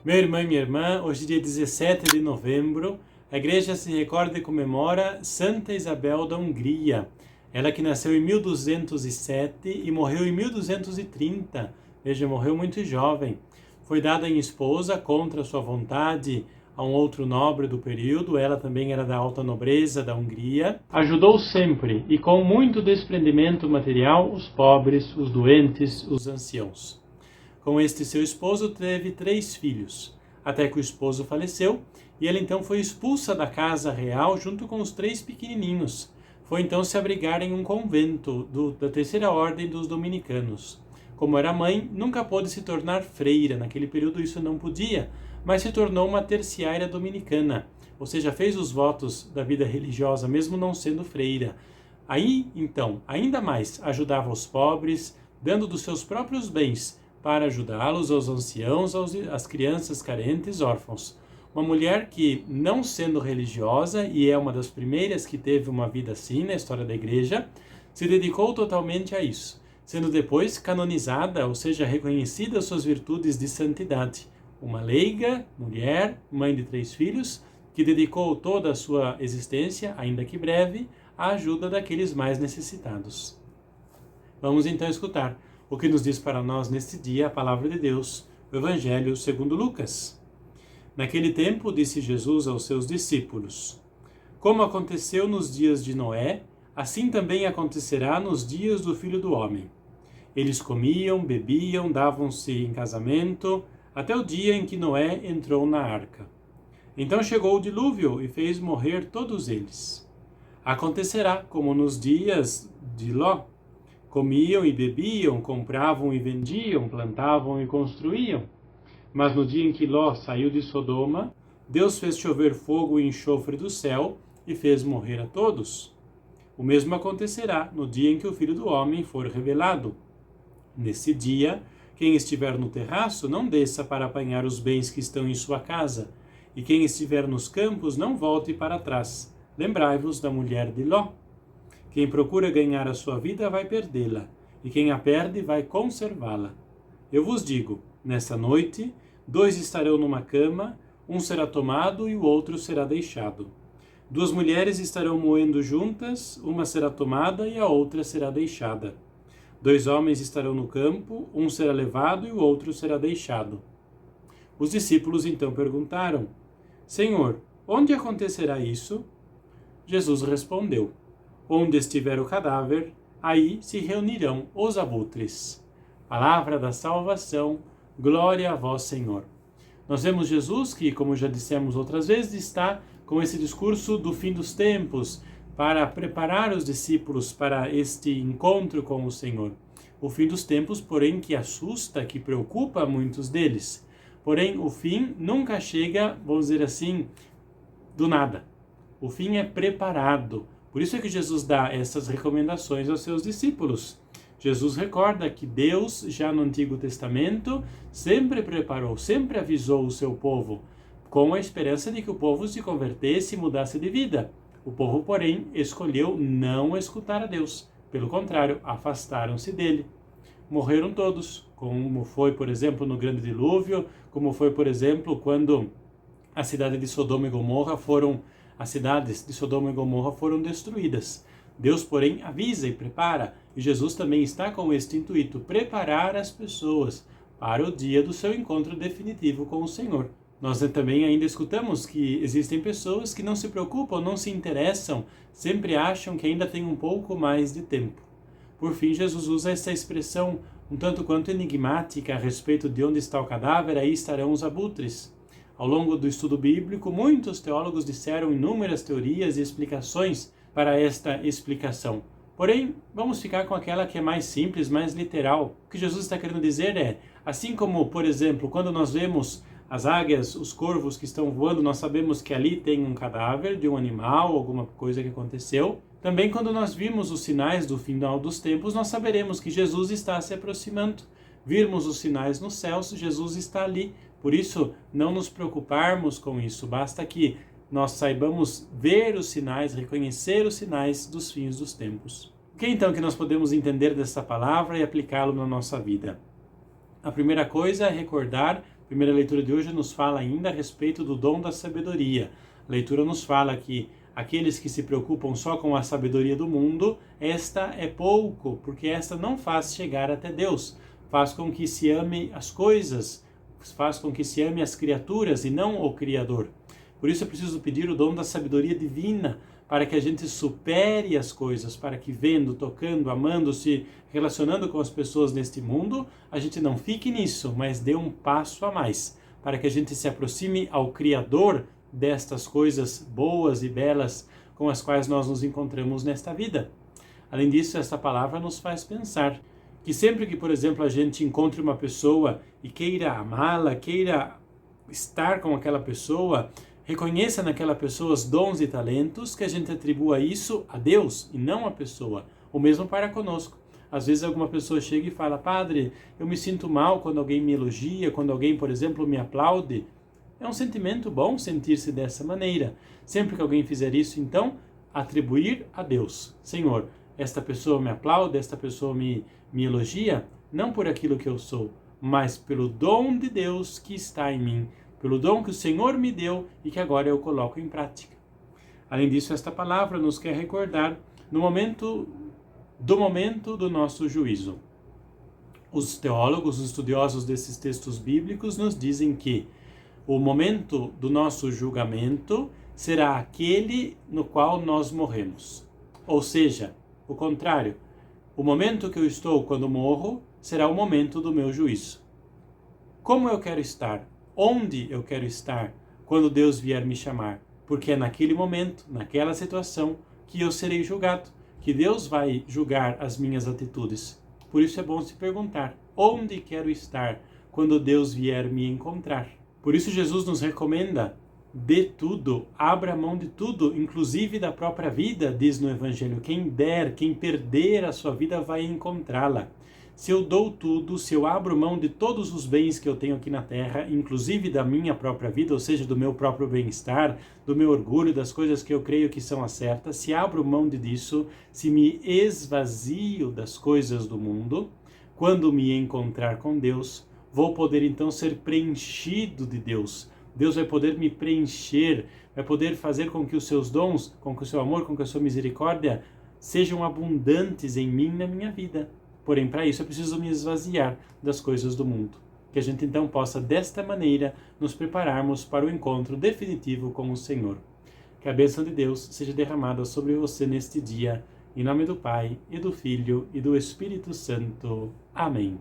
Meu irmão e minha irmã, hoje dia 17 de novembro, a igreja se recorda e comemora Santa Isabel da Hungria. Ela que nasceu em 1207 e morreu em 1230. Veja, morreu muito jovem. Foi dada em esposa contra sua vontade a um outro nobre do período. Ela também era da alta nobreza da Hungria. Ajudou sempre e com muito desprendimento material os pobres, os doentes, os anciãos. Com este seu esposo teve 3 filhos, até que o esposo faleceu, e ela então foi expulsa da casa real junto com os 3 pequenininhos. Foi então se abrigar em um convento da terceira ordem dos dominicanos. Como era mãe, nunca pôde se tornar freira, naquele período isso não podia, mas se tornou uma terciária dominicana, ou seja, fez os votos da vida religiosa mesmo não sendo freira. Aí, então, ainda mais ajudava os pobres, dando dos seus próprios bens, para ajudá-los, aos anciãos, às crianças carentes, órfãos. Uma mulher que, não sendo religiosa, e é uma das primeiras que teve uma vida assim na história da igreja, se dedicou totalmente a isso, sendo depois canonizada, ou seja, reconhecida suas virtudes de santidade. Uma leiga, mulher, mãe de 3 filhos, que dedicou toda a sua existência, ainda que breve, à ajuda daqueles mais necessitados. Vamos então escutar o que nos diz para nós neste dia a palavra de Deus, o Evangelho segundo Lucas. Naquele tempo disse Jesus aos seus discípulos: Como aconteceu nos dias de Noé, assim também acontecerá nos dias do Filho do Homem. Eles comiam, bebiam, davam-se em casamento, até o dia em que Noé entrou na arca. Então chegou o dilúvio e fez morrer todos eles. Acontecerá como nos dias de Ló. Comiam e bebiam, compravam e vendiam, plantavam e construíam. Mas no dia em que Ló saiu de Sodoma, Deus fez chover fogo e enxofre do céu e fez morrer a todos. O mesmo acontecerá no dia em que o Filho do Homem for revelado. Nesse dia, quem estiver no terraço não desça para apanhar os bens que estão em sua casa, e quem estiver nos campos não volte para trás. Lembrai-vos da mulher de Ló. Quem procura ganhar a sua vida vai perdê-la, e quem a perde vai conservá-la. Eu vos digo, nessa noite, 2 estarão numa cama, um será tomado e o outro será deixado. 2 mulheres estarão moendo juntas, uma será tomada e a outra será deixada. 2 homens estarão no campo, um será levado e o outro será deixado. Os discípulos então perguntaram: Senhor, onde acontecerá isso? Jesus respondeu: Onde estiver o cadáver, aí se reunirão os abutres. Palavra da salvação, glória a vós, Senhor. Nós vemos Jesus que, como já dissemos outras vezes, está com esse discurso do fim dos tempos, para preparar os discípulos para este encontro com o Senhor. O fim dos tempos, porém, que assusta, que preocupa muitos deles. Porém, o fim nunca chega, vamos dizer assim, do nada. O fim é preparado. Por isso é que Jesus dá essas recomendações aos seus discípulos. Jesus recorda que Deus, já no Antigo Testamento, sempre preparou, sempre avisou o seu povo, com a esperança de que o povo se convertesse e mudasse de vida. O povo, porém, escolheu não escutar a Deus. Pelo contrário, afastaram-se dele. Morreram todos, como foi, por exemplo, no grande dilúvio, como foi, por exemplo, quando a cidade de Sodoma e Gomorra as cidades de Sodoma e Gomorra foram destruídas. Deus, porém, avisa e prepara, e Jesus também está com este intuito, preparar as pessoas para o dia do seu encontro definitivo com o Senhor. Nós também ainda escutamos que existem pessoas que não se preocupam, não se interessam, sempre acham que ainda tem um pouco mais de tempo. Por fim, Jesus usa essa expressão um tanto quanto enigmática a respeito de onde está o cadáver, aí estarão os abutres. Ao longo do estudo bíblico, muitos teólogos disseram inúmeras teorias e explicações para esta explicação. Porém, vamos ficar com aquela que é mais simples, mais literal. O que Jesus está querendo dizer é, assim como, por exemplo, quando nós vemos as águias, os corvos que estão voando, nós sabemos que ali tem um cadáver de um animal, alguma coisa que aconteceu. Também quando nós vimos os sinais do final dos tempos, nós saberemos que Jesus está se aproximando. Virmos os sinais nos céus, Jesus está ali. Por isso, não nos preocuparmos com isso, basta que nós saibamos ver os sinais, reconhecer os sinais dos fins dos tempos. O que então que nós podemos entender dessa palavra e aplicá-lo na nossa vida? A primeira coisa é recordar, a primeira leitura de hoje nos fala ainda a respeito do dom da sabedoria. A leitura nos fala que aqueles que se preocupam só com a sabedoria do mundo, esta é pouco, porque esta não faz chegar até Deus, faz com que se ame as coisas, faz com que se ame as criaturas e não o Criador. Por isso é preciso pedir o dom da sabedoria divina, para que a gente supere as coisas, para que vendo, tocando, amando-se, relacionando com as pessoas neste mundo, a gente não fique nisso, mas dê um passo a mais, para que a gente se aproxime ao Criador destas coisas boas e belas com as quais nós nos encontramos nesta vida. Além disso, esta palavra nos faz pensar que sempre que, por exemplo, a gente encontre uma pessoa e queira amá-la, queira estar com aquela pessoa, reconheça naquela pessoa os dons e talentos, que a gente atribua isso a Deus e não à pessoa. O mesmo para conosco. Às vezes alguma pessoa chega e fala: padre, eu me sinto mal quando alguém me elogia, quando alguém, por exemplo, me aplaude. É um sentimento bom sentir-se dessa maneira. Sempre que alguém fizer isso, então, atribuir a Deus. Senhor, esta pessoa me aplaude, esta pessoa me elogia, não por aquilo que eu sou, mas pelo dom de Deus que está em mim, pelo dom que o Senhor me deu e que agora eu coloco em prática. Além disso, esta palavra nos quer recordar no momento do nosso juízo. Os teólogos, os estudiosos desses textos bíblicos nos dizem que o momento do nosso julgamento será aquele no qual nós morremos. Ou seja, o contrário, o momento que eu estou quando morro será o momento do meu juízo. Como eu quero estar? Onde eu quero estar quando Deus vier me chamar? Porque é naquele momento, naquela situação, que eu serei julgado, que Deus vai julgar as minhas atitudes. Por isso é bom se perguntar: onde quero estar quando Deus vier me encontrar? Por isso Jesus nos recomenda: dê tudo, abra mão de tudo, inclusive da própria vida, diz no Evangelho. Quem der, quem perder a sua vida vai encontrá-la. Se eu dou tudo, se eu abro mão de todos os bens que eu tenho aqui na terra, inclusive da minha própria vida, ou seja, do meu próprio bem-estar, do meu orgulho, das coisas que eu creio que são as certas, se abro mão disso, se me esvazio das coisas do mundo, quando me encontrar com Deus, vou poder então ser preenchido de Deus. Deus vai poder me preencher, vai poder fazer com que os seus dons, com que o seu amor, com que a sua misericórdia sejam abundantes em mim, na minha vida. Porém, para isso, eu preciso me esvaziar das coisas do mundo. Que a gente então possa, desta maneira, nos prepararmos para o encontro definitivo com o Senhor. Que a bênção de Deus seja derramada sobre você neste dia, em nome do Pai, e do Filho, e do Espírito Santo. Amém.